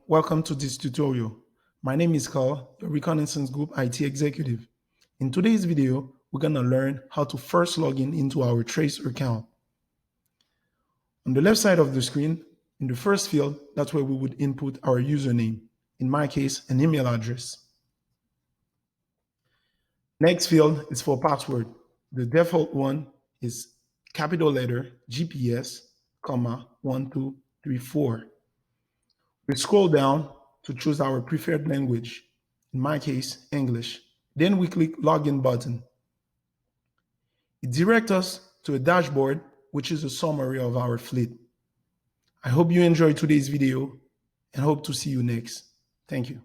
welcome to this tutorial. My name is Karl, your Reconnaissance Group IT Executive. In today's video, we're going to learn how to first log in into our Trace account. On the left side of the screen, in the first field, that's where we would input our username, in my case, an email address. Next field is for password. The default one is capital letter GPS, 1234. We scroll down to choose our preferred language, in my case, English. Then we click Login button. It directs us to a dashboard, which is a summary of our fleet. I hope you enjoyed today's video and hope to see you next. Thank you.